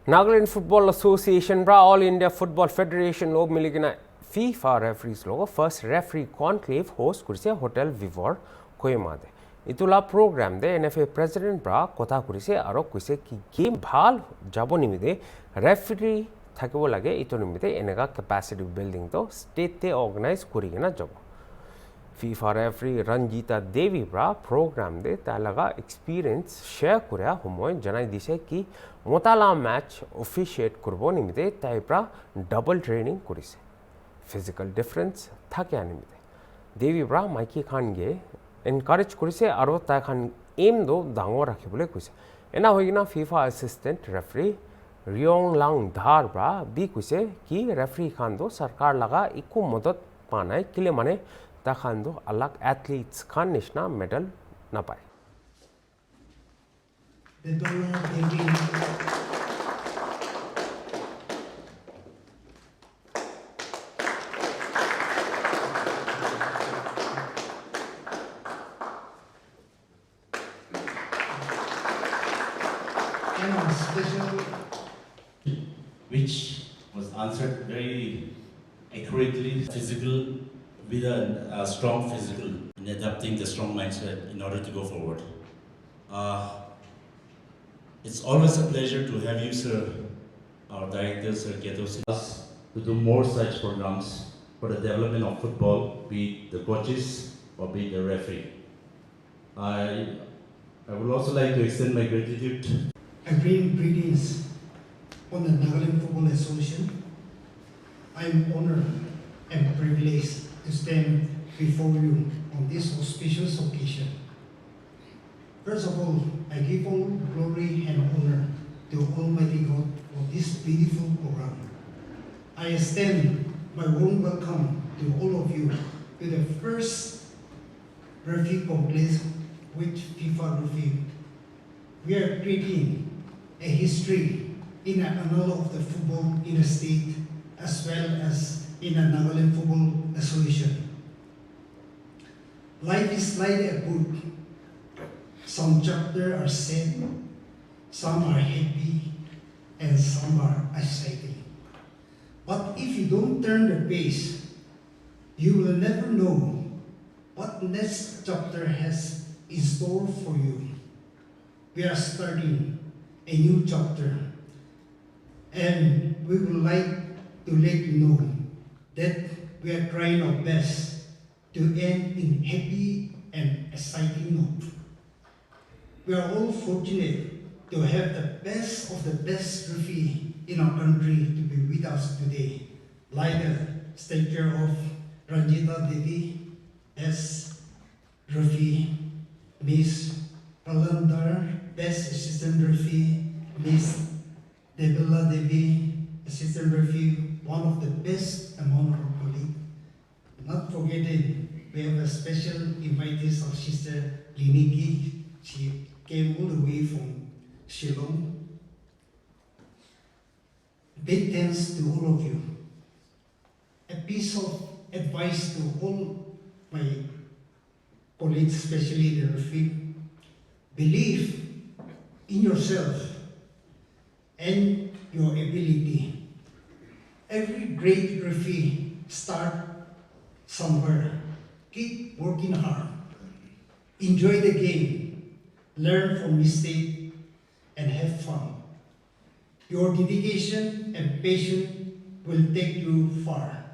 Nagaland football association ब्रा all India football federation लोग मिलकर फीफा रेफरीज लोग फर्स्ट रेफरी कॉन्क्लेव होस्ट कुरिसे होटल विवोर कोयमा दे इतुला प्रोग्राम दे एनएफए प्रेसिडेंट ब्रा कथा कुरिसे आरो कुसे कि गेम भाल जाबो निमिदे रेफरी থাকিব লাগে ইটো নিমিতে এনেকা ক্যাপাসিটি বিল্ডিং তো স্টেটে অর্গানাইজ করিগেনা যাব ফিফা রেফারি রঞ্জিতা দেবী ব্রা প্রোগ্রাম দে তালাগা এক্সপিরিয়েন্স শেয়ার করে সময় জানাই দিছে কি মোতালা ম্যাচ অফিশিয়েট করব নিমিতে তাই ব্রা ডাবল ট্রেনিং করিছে ফিজিক্যাল ডিফারেন্স থাকে নিমিতে দেবী ব্রা মাইকি খানগে এনকারেজ করিছে আর তাই খান এম দো ডাঙর রাখিবলৈ কৈছে এনা হইনা ফিফা অ্যাসিস্ট্যান্ট রেফারি रियोंग लांग धार ब्रा भी कुसे कि रेफरी खान दो सरकार लगा इको मदद पाना है किले माने ता खान दो अलग एथलीट्स खान निशना मेडल ना पाए which was answered very accurately, physical, with a strong physical, in adapting the strong mindset in order to go forward. It's always a pleasure to have you, sir, our director, Sir Keto, to do more such programs for the development of football, be it the coaches or be it the referee. I would also like to extend my gratitude. I bring greetings on the Nagaland Football Association. I am honored and privileged to stand before you on this auspicious occasion. First of all, I give all glory and honor to Almighty God for this beautiful program. I extend my warm welcome to all of you to the first referee conclave with FIFA review. We are creating a history in an annal of the football in the state as well as in a Nagaland Football Association. Life is like a book. Some chapters are sad, some are happy, and some are exciting. But if you don't turn the page, you will never know what next chapter has in store for you. We are starting a new chapter. And we would like to let you know that we are trying our best to end in happy and exciting note. We are all fortunate to have the best of the best referee in our country to be with us today, like the statue of Ranjita Devi as referee, Miss Palandar, best assistant referee, Miss Debella Devi, assistant referee, one of the best among our colleagues. Not forgetting, we have a special invitee of Sister Liniki. She came all the way from Shillong. Big thanks to all of you. A piece of advice to all my colleagues, especially the referee. Believe in yourself and your ability. Every great referee start somewhere. Keep working hard. Enjoy the game. Learn from mistakes and have fun. Your dedication and passion will take you far.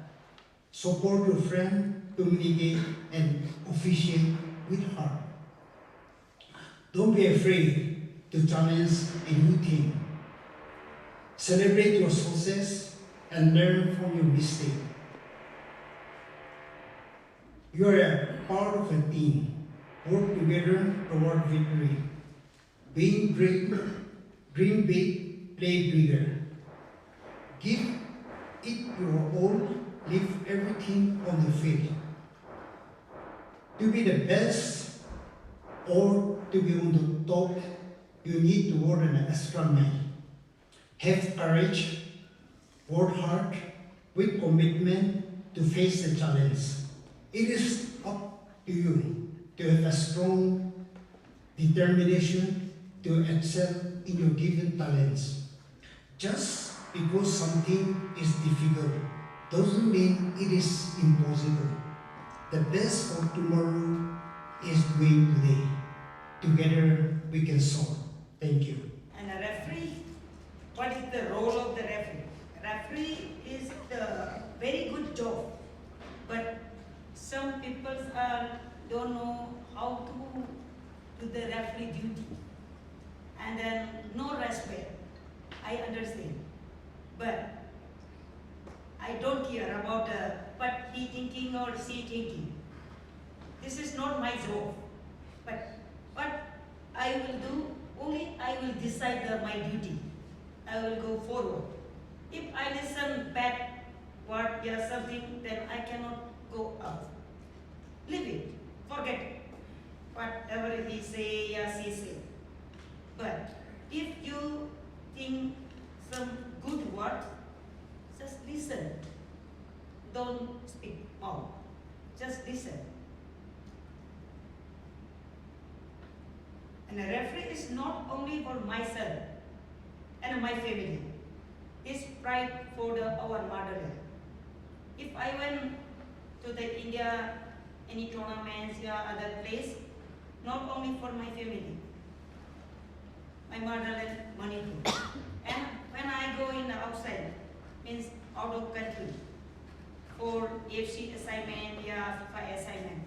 Support your friend, communicate and officiate with heart. Don't be afraid to challenge a new thing. Celebrate your success and learn from your mistake. You are a part of a team. Work together toward victory. Being great, dream big, play bigger. Give it your all, leave everything on the field. To be the best or to be on the top, you need to work an extra mile. Have courage, work hard with commitment to face the challenge. It is up to you to have a strong determination to excel in your given talents. Just because something is difficult doesn't mean it is impossible. The best for tomorrow is doing today. Together we can solve. Thank you. And a referee, what is the role of the referee? Referee is the very good job, but some people don't know how to do the referee duty, and then no respect. I understand, but I don't care about what he thinking or she thinking. This is not my job, but what I will do, only I will decide my duty. I will go forward. If I listen bad word or something, then I cannot go out. Leave it, forget it. Whatever he say or she say. But if you think some good word, just listen. Don't speak more. Just listen. And a referee is not only for myself and my family. It's pride for our motherland. If I went to the India, any tournaments or other place, not only for my family, my motherland, Manipur. And when I go in the outside, means out of country, for AFC assignment, FIFA assignment,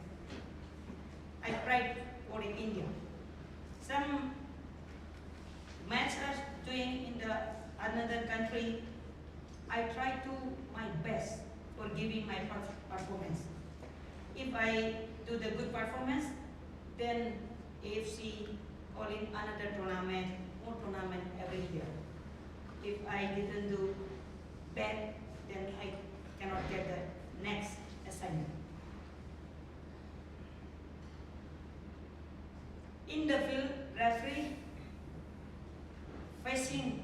I pride for India. Some match are doing in the another country, I try to my best for giving my performance. If I do the good performance, then AFC call in another tournament, more tournament every year. If I didn't do bad, then I cannot get the next assignment. In the field, referee facing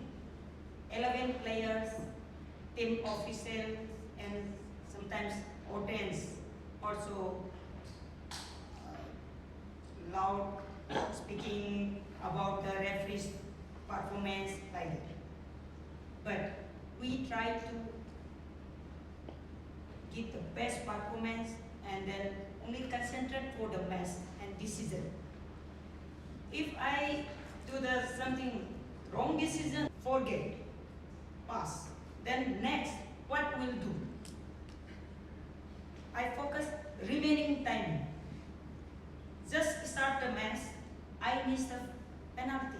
11 players, team officials, and sometimes audience also loud speaking about the referee's performance like that. But we try to give the best performance and then only concentrate for the match and decision. If I do the something wrong decision, forget, pass. Then next, what will do? I focus remaining time. Just start the match, I miss the penalty.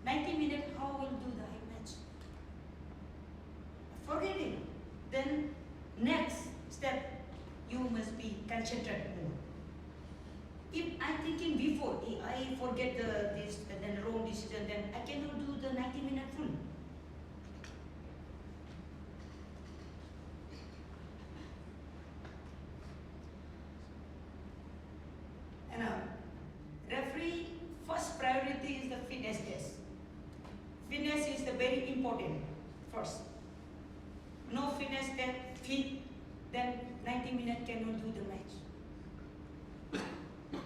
90 minutes, how will do the match? Forget it. Then next step, you must be concentrated more. If I'm thinking before, I forget this and then wrong decision, then I cannot do the 90 minute full. And referee first priority is the fitness test. Fitness is the very important first. No fitness test fit, then 90 minutes cannot do the match.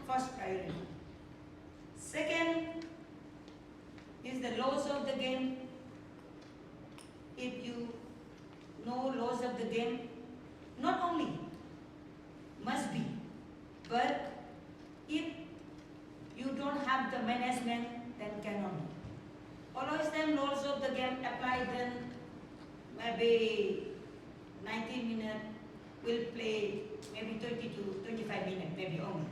First priority. Second is the laws of the game. If you know laws of the game, not only must be, but if you don't have the management, then cannot. Always then laws of the game apply, then maybe 90 minutes will play maybe 30 to 25 minutes, maybe only.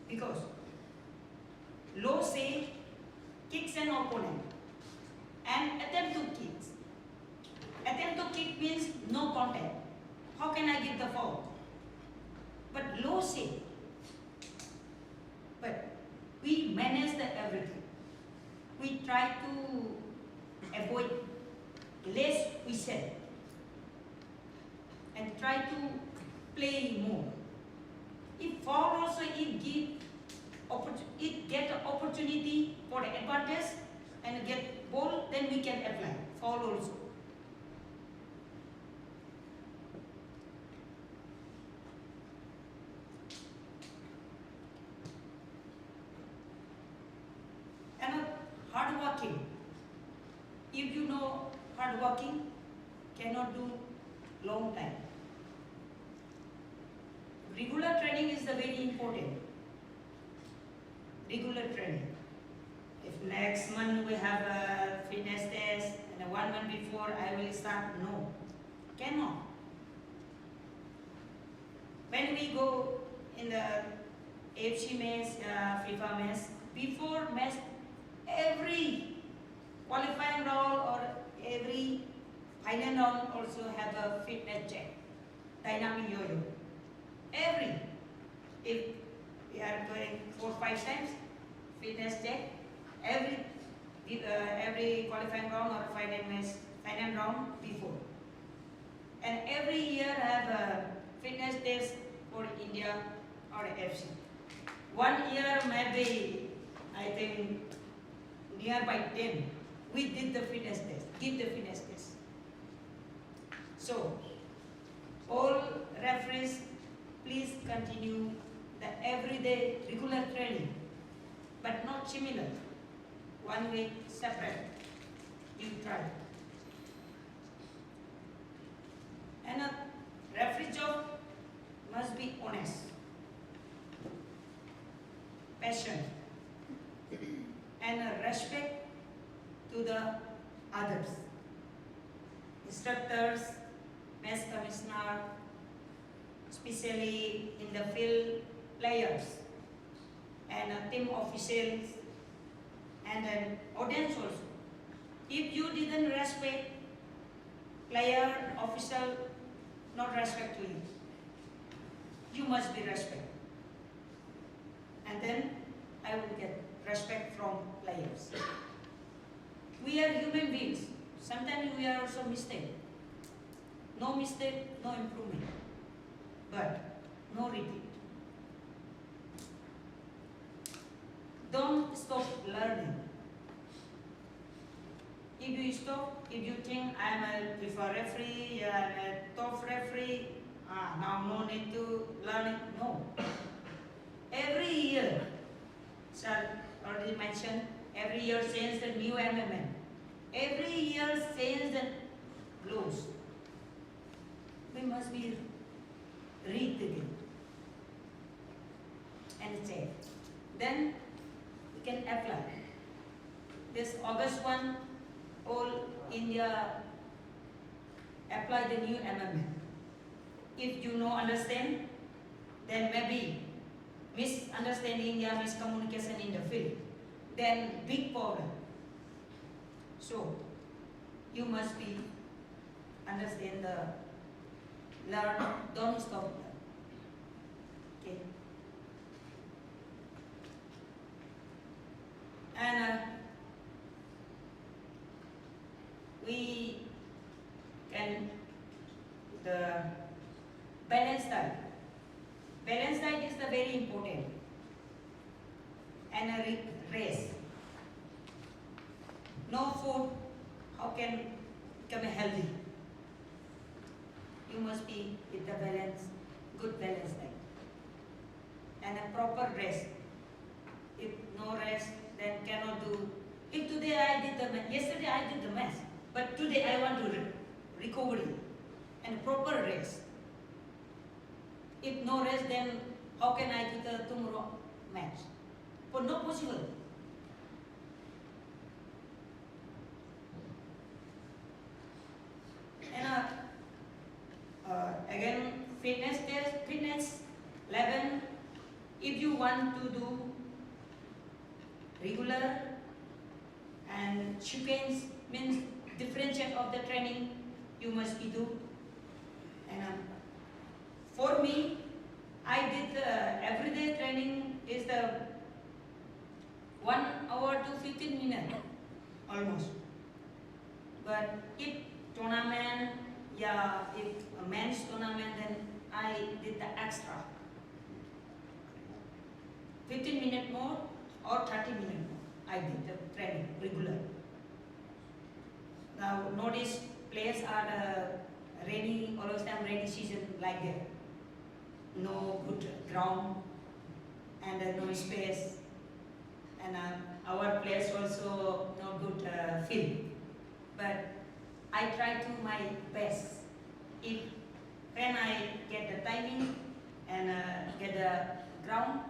Because law say kicks an opponent and attempt to kick. Attempt to kick means no contact. How can I get the foul? But law say, but we manage the everything. We try to avoid less we said and try to play more. If foul also it get an opportunity for the advantage and get ball, then we can apply foul also. And hard working. if you know hard working, cannot do long time. Regular training is the very important. Regular training. If next month we have a fitness test and 1 month before I will start, no, cannot. When we go in the AFC match, FIFA match, before match, every qualifying round or every final round also have a fitness check, dynamic yo-yo. Every, if we are going 4-5 times, fitness check, every qualifying round or final round before. And every year have a fitness test for India or FC. 1 year maybe, I think, nearby 10, we did the fitness test, give the fitness test. So, all referees, please continue the everyday regular training, but not similar. 1 week separate, you try. And a referee job must be honest, passion, and a respect to the others, instructors, match commissioner, especially in the field players, and team officials, and an audience also. If you didn't respect player, official, not respect to you, you must be respect. And then I will get respect from players. We are human beings. Sometimes we are also mistake. No mistake, no improvement. But no repeat. Don't stop learning. If you stop, if you think I'm a FIFA referee, I'm a top referee, now no need to learn it. No. Every year, sir already mentioned, every year change the new amendment. Every year change the laws. We must be read again and check. Then we can apply. This August 1, all India apply the new amendment. If you know understand, then maybe misunderstanding, miscommunication in the field, then big problem. So you must be understand the learn, don't stop learn. Okay. And we can the balanced diet. Balanced diet is the very important. And a rest. No food, how can become healthy? You must be with the balance, good balance diet. And a proper rest. If no rest, then cannot do. If today I did the math, yesterday I did the math, but today I want to recovery and proper rest. If no rest, then how can I do the tomorrow match? For no possible. And again, fitness test, fitness 11. If you want to do regular and sequence, means differentiate of the training, you must be do. And for me, I did everyday training is the 1 hour to 15 minutes almost. But if tournament, if a men's tournament, then I did the extra. 15 minutes more or 30 minutes more. I did the training regular. Now notice players are the rainy, always time rainy season like that. No good ground and no space, and our players also no good field. but I try to my best. If when I get the timing and get the ground,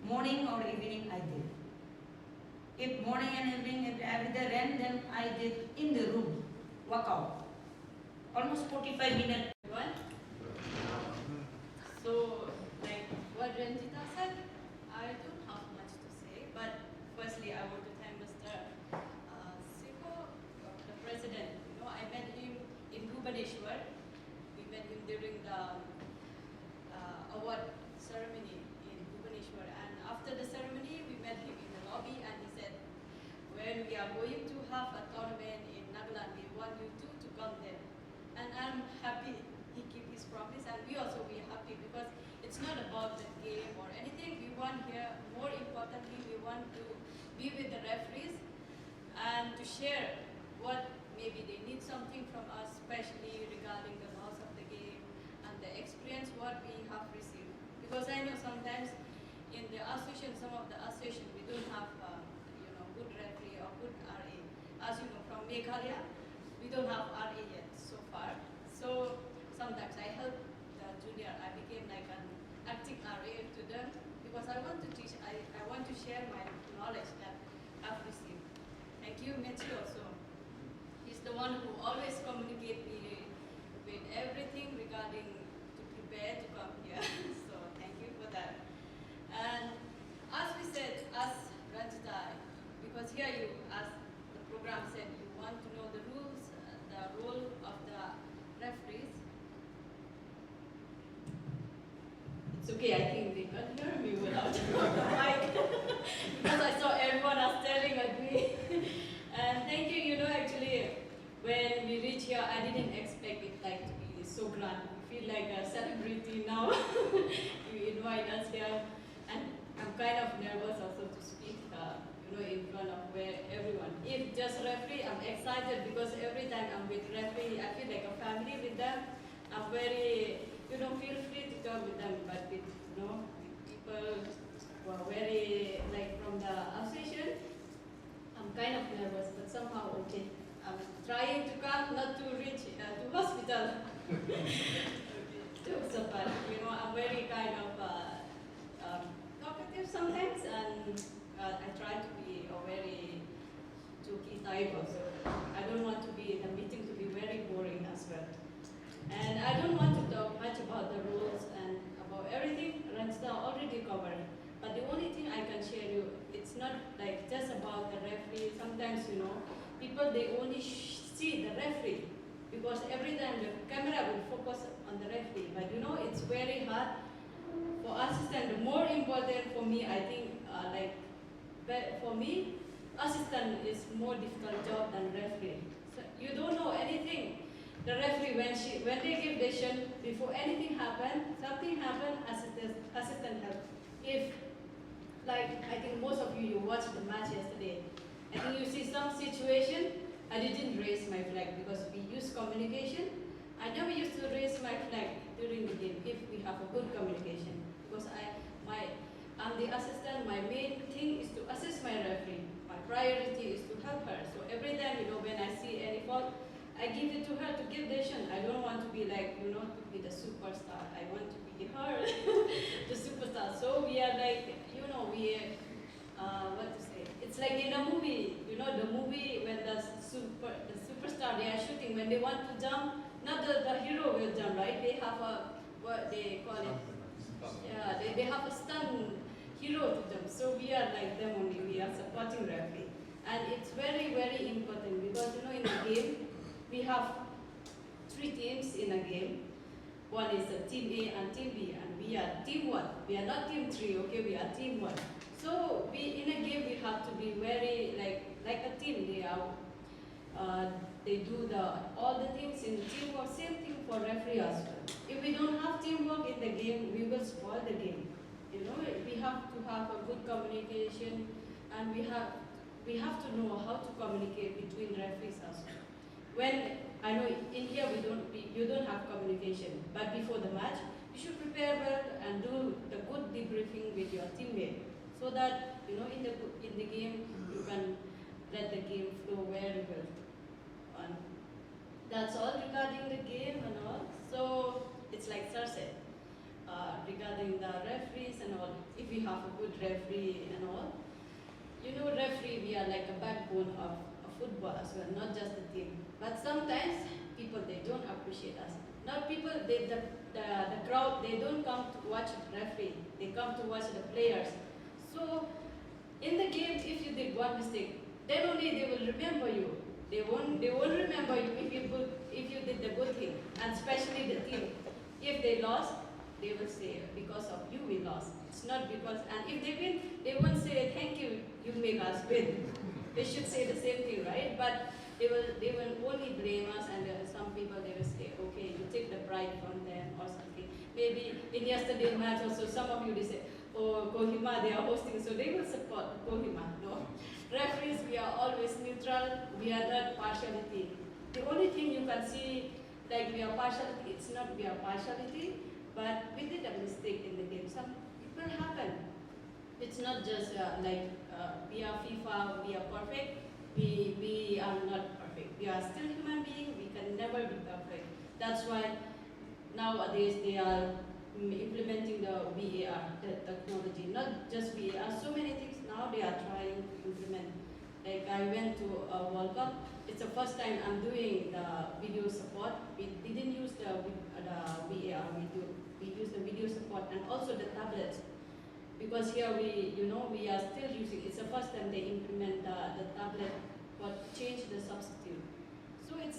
morning or evening I did. If morning and evening if every day ran, then I did in the room workout. Almost 45 minutes. Everyone. So, like what Ranjita said, I don't have much to say, but firstly, I want to thank Mr. Siko, the president. You know, I met him in Bhubaneswar. We met him during the award ceremony in Bhubaneswar, and after the ceremony, we met him in the lobby, and he said, when we are going to have a tournament in Nagaland, we want you two to come there. And I'm happy he keep his promise, and we also be happy because it's not about the game or anything. We want here, more importantly, we want to be with the referees and to share what maybe they need something from us, especially regarding the laws of the game and the experience what we have received. Because I know sometimes in the association, some of the association, we don't have good referee or good RA. As you know, from Meghalaya, we don't have RA yet so far. So sometimes I help the junior. I became like an acting RA to them because I want to teach. I want to share my knowledge that I've received. Thank you, Mechi also. He's the one who always communicate me with everything regarding to prepare to come here. So thank you for that. And as we said, as Ranjita, because here you, as the program said, you want to know the rules, the role of the referees. It's okay, I think they can't hear me without the mic because I saw everyone are staring at me. And thank you, you know, actually, when we reach here, I didn't expect it like to be so grand. We feel like a celebrity now. You invite us here, and I'm kind of nervous also to speak. In front of everyone. If just referee, I'm excited because every time I'm with referee, I feel like a family with them. I'm very, feel free to talk with them, but with, with people who are very, like from the association, I'm kind of nervous, but somehow okay. I'm trying to come, not to reach to hospital. Jokes apart, I'm very kind of talkative sometimes, and I try to be a very jokey type also. I don't want to be the meeting to be very boring as well. And I don't want to talk much about the rules and about everything Ranjita already covered. But the only thing I can share you, it's not like just about the referee. Sometimes, people they only see the referee because every time the camera will focus on the referee. But it's very hard for assistant. The more important for me, I think, but for me, assistant is more difficult job than referee. So you don't know anything. The referee, when they give decision, before anything happen, something happen, assistant help. If, like, I think most of you watched the match yesterday, I think you see some situation, I didn't raise my flag because we use communication. I never used to raise my flag during the game if we have a good communication because I'm the assistant. My main thing is to assist my referee. My priority is to help her. So every time, when I see any fault, I give it to her to give decision. I don't want to be like, to be the superstar. I want to be her, the superstar. So we are like, what to say? It's like in a movie, the movie when the superstar, they are shooting, when they want to jump, not the hero will jump, right? They have what they call it. Yeah, they have a stunt hero to them. So we are like them only. We are supporting referee, and it's very, very important because in the game we have 3 teams in a game. One is a team A and team B, and we are team 1. We are not team 3. Okay, we are team 1. So in a game we have to be very like a team. They do all the things in teamwork. Same thing for referee as well. If we don't have teamwork in the game, we will spoil the game. We have to have a good communication, and we have to know how to communicate between referees as well. When I know in here you don't have communication, but before the match, you should prepare well and do the good debriefing with your teammate, so that in the game you can let the game flow very well. that's all regarding the game and all. So it's like Sir said, regarding the referees and all. If we have a good referee and all, you know, referee, we are like a backbone of football as well, not just the team. But sometimes people, they don't appreciate us. Not people, the crowd, they don't come to watch referee. They come to watch the players. So in the game, if you did one mistake, then only they will remember you. They won't remember you if you did the good thing, and especially the team. If they lost, they will say because of you we lost. It's not because, and if they win, they won't say thank you, you make us win. They should say the same thing, right? But they will only blame us, and some people they will say, okay, you take the pride from them or something. Maybe in yesterday's match also, some of you they say, oh, Kohima, they are hosting, so they will support Kohima. No, referees, we are always neutral. We are not partiality. The only thing you can see, like we are partiality, it's not we are partiality, but we did a mistake in the game. It will happen. It's not just we are FIFA, we are perfect. We are not perfect. We are still human beings. We can never be perfect. That's why nowadays they are implementing the VAR, the technology. Not just VAR. So many things now they are trying to implement. Like I went to a World Cup. It's the first time I'm doing the video support. We didn't use the VAR. We use the video support and also the tablets. Because here we are still using, it's the first time they implement the tablet, but change the substitute. So it's,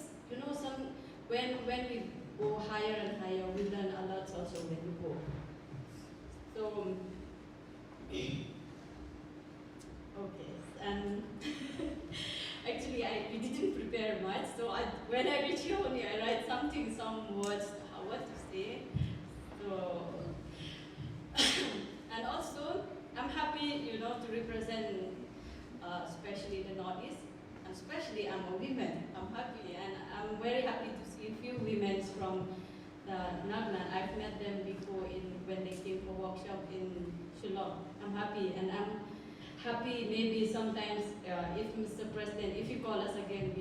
when we go higher and higher, we learn a lot also when we go. So, okay, and actually we didn't prepare much, so when I reach here only, I write something, some words, what to say. So, and also, I'm happy, to represent especially the Northeast, and especially I'm a woman. I'm happy, and I'm very happy to see a few women from the Nagaland. I've met them before when they came for workshop in Shillong. I'm happy, and I'm happy maybe sometimes if Mr. President, if you call us again,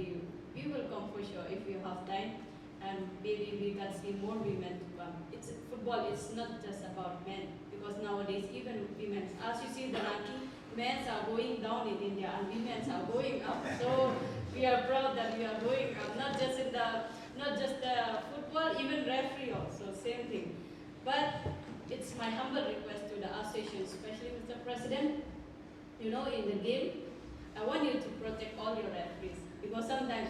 we will come for sure if you have time. And maybe we can see more women to come. Football is not just about men, because nowadays even women, as you see the ranking, men are going down in India and women are going up. So we are proud that we are going up, not just the football, even referee also, same thing. But it's my humble request to the association, especially Mr. President, in the game, I want you to protect all your referees. Because sometimes,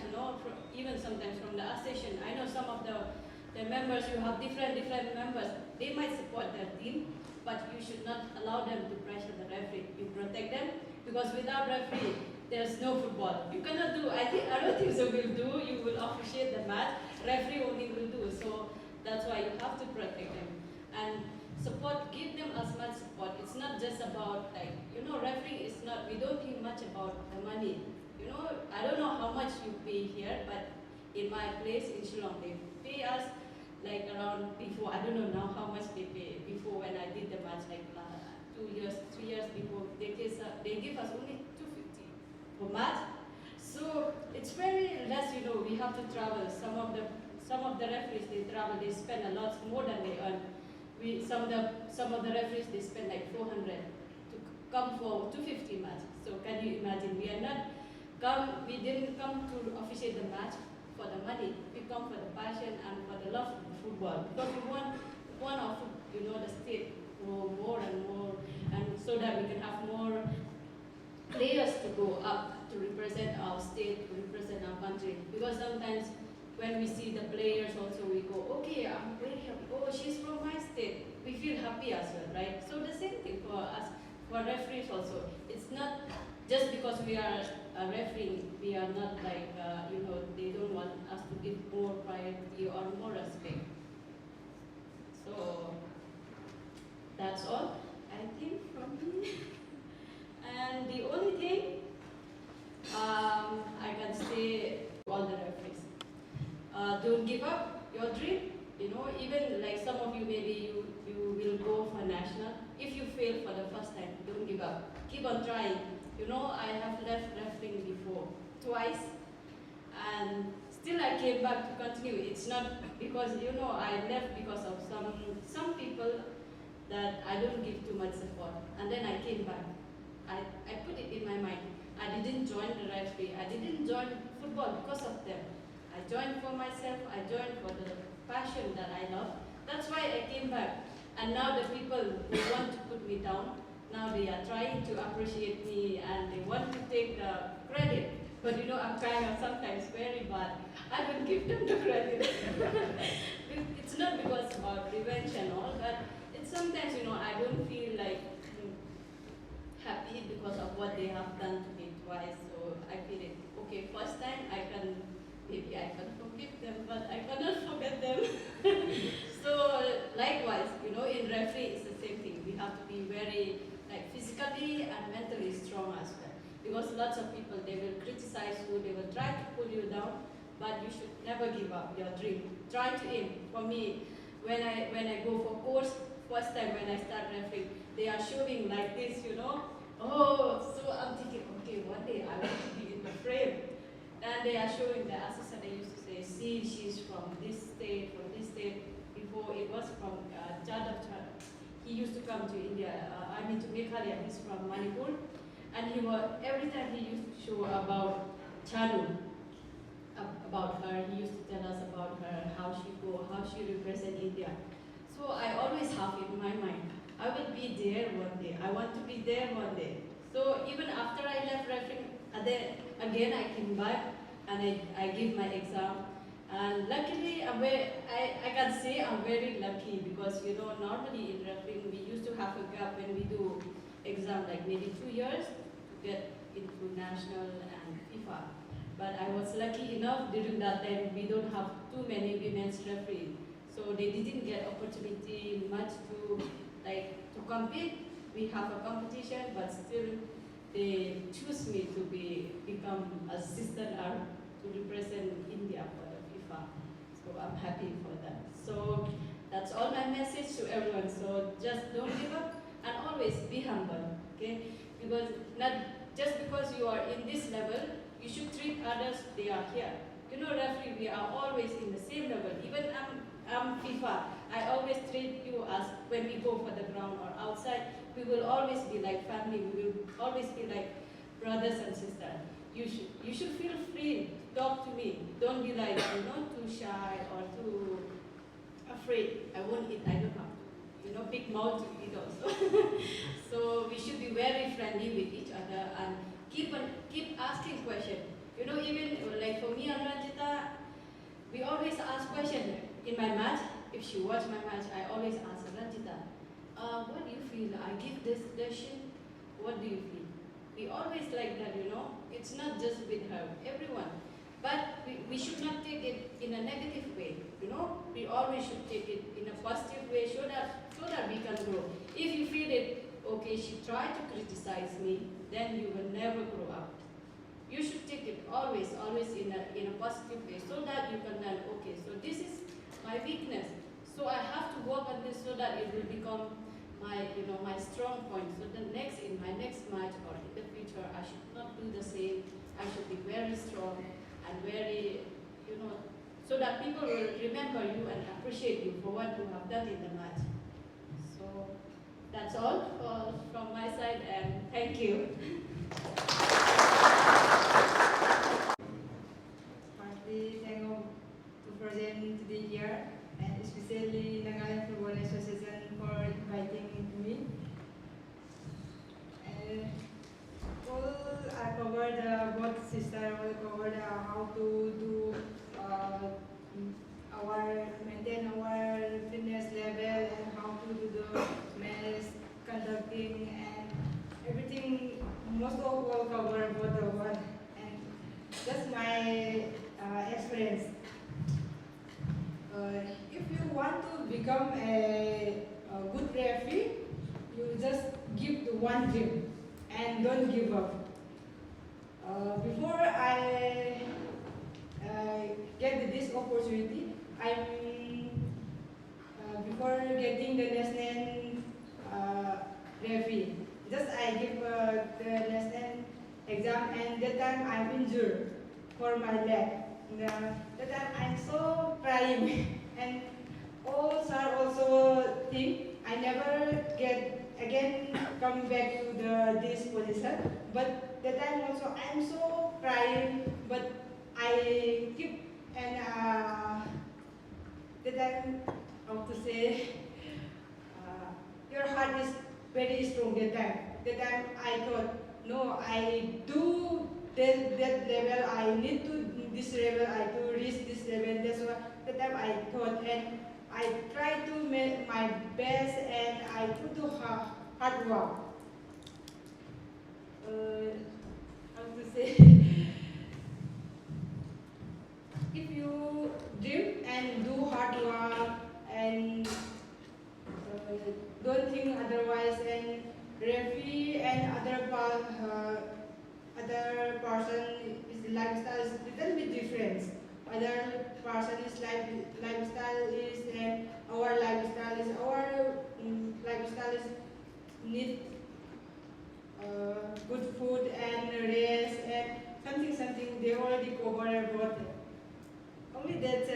even sometimes from the association, I know some of the members, you have different members. They might support their team, but you should not allow them to pressure the referee. You protect them, because without referee, there's no football. You cannot do, I don't think so will do, you will officiate the match, referee only will do. So that's why you have to protect them. And support, give them as much support. It's not just about referee is not, we don't think much about the money. I don't know how much you pay here, but in my place in Shillong, they pay us like around before, I don't know now how much they pay. Before when I did the match, like 2 years, 3 years before, they give us only 250 per match. So it's very less, we have to travel. Some of the referees, they travel, they spend a lot more than they earn. Some of the referees, they spend like 400 to come for 250 match. So can you imagine? We didn't come to officiate the match for the money. We come for the passion and for the love of the football. Because we want our, the state to grow more and more, and so that we can have more players to go up to represent our state, to represent our country. Because sometimes when we see the players also, we go, okay, I'm very happy. Oh, she's from my state. We feel happy as well, right? So the same thing for us, for referees also. It's not just because we are a referee, we are not like, they don't want us to give more priority or more respect. So that's all, I think, from me. And the only thing I can say to all the referees, don't give up your dream. Even like some of you, maybe you will go for national. If you fail for the first time, don't give up. Keep on trying. I have left refereeing before, twice, and still I came back to continue. It's not because, I left because of some people that I don't give too much support. And then I came back. I put it in my mind. I didn't join the referee. I didn't join football because of them. I joined for myself. I joined for the passion that I love. That's why I came back. And now the people who want to put me down, now they are trying to appreciate me and they want to take the credit. But I'm kind of sometimes very bad. I don't give them the credit. It's not because about revenge and all, but it's sometimes, I don't feel like happy because of what they have done to me twice. So I feel it, okay, first time maybe I can forgive them, but I cannot forget them. So likewise, in referee it's the same thing. We have to be very physically and mentally strong as well. Because lots of people, they will criticize you, they will try to pull you down, but you should never give up your dream. Try to aim. For me, when I go for course, first time when I start refereeing, they are showing like this, Oh, so I'm thinking, okay, one day I want to be in the frame. And they are showing the assistant, they used to say, see, she's from this state. Before it was from Jadav. He used to come to India, to Meghalaya, he's from Manipur. And every time he used to show about Chanu, about her, he used to tell us about her, how she represents India. So I always have in my mind, I will be there one day. I want to be there one day. So even after I left refereeing, again I came back and I gave my exam. And luckily, I can say I'm very lucky because normally in refereeing we used to have a gap when we do exam like maybe 2 years to get into national and FIFA. But I was lucky enough during that time we don't have too many women's referees. So they didn't get opportunity much to compete. We have a competition, but still they choose me to become assistant to represent India for the FIFA. So I'm happy for that. So that's all my message to everyone. So just don't give up and always be humble, okay? Because not just because you are in this level, you should treat others they are here. Referee, we are always in the same level. Even I'm FIFA. I always treat you as when we go for the ground or outside, we will always be like family. We will always be like brothers and sisters. You should feel free to talk to me. Don't be like too shy or too afraid. I won't eat. I don't have big mouth to eat also. So we should be very friendly with each other and keep asking questions. Even like for me and Ranjita, we always ask questions. In my match, if she watch my match, I always ask her, Ranjita, what do you feel? I give this decision. What do you feel? We always like that, It's not just with her, everyone. But we should not take it in a negative way, We always should take it in a positive way so that we can grow. If you feel it, okay, she tried to criticize me, then you will never grow up. You should take it always in a positive way so that you can learn, okay, so this is my weakness. So I have to work on this so that it will become my strong point. So in my next match or in the future, I should not do the same. I should be very strong and very, so that people will remember you and appreciate you for what you have done in the match. So that's all from my side, and thank you. Firstly, thank you to present today here, and especially Nagaland Football Association for inviting me. And I covered both sister covered how to do maintain our fitness level and how to do the match conducting and everything. Most of all cover both of one, and that's my experience. If you want to become a good referee, you just give the one dream and don't give up. Before I get this opportunity, before getting the national referee, just I give the national exam, and that time I'm injured for my leg. that time I'm so crying and all sir also think I never get again come back to this position. But that time also I'm so crying, but I keep and that time how to say your heart is very strong that time. That time I thought no I do that level I need to this level I to reach this level. That's why that time I thought and I try to make my best and I put to hard work. How to say? If you dream and do hard work and don't think otherwise and referee and other person is lifestyle is little bit different. Other person is lifestyle is and our lifestyle is lifestyle is need good food and rest and something they already cover about it. Only that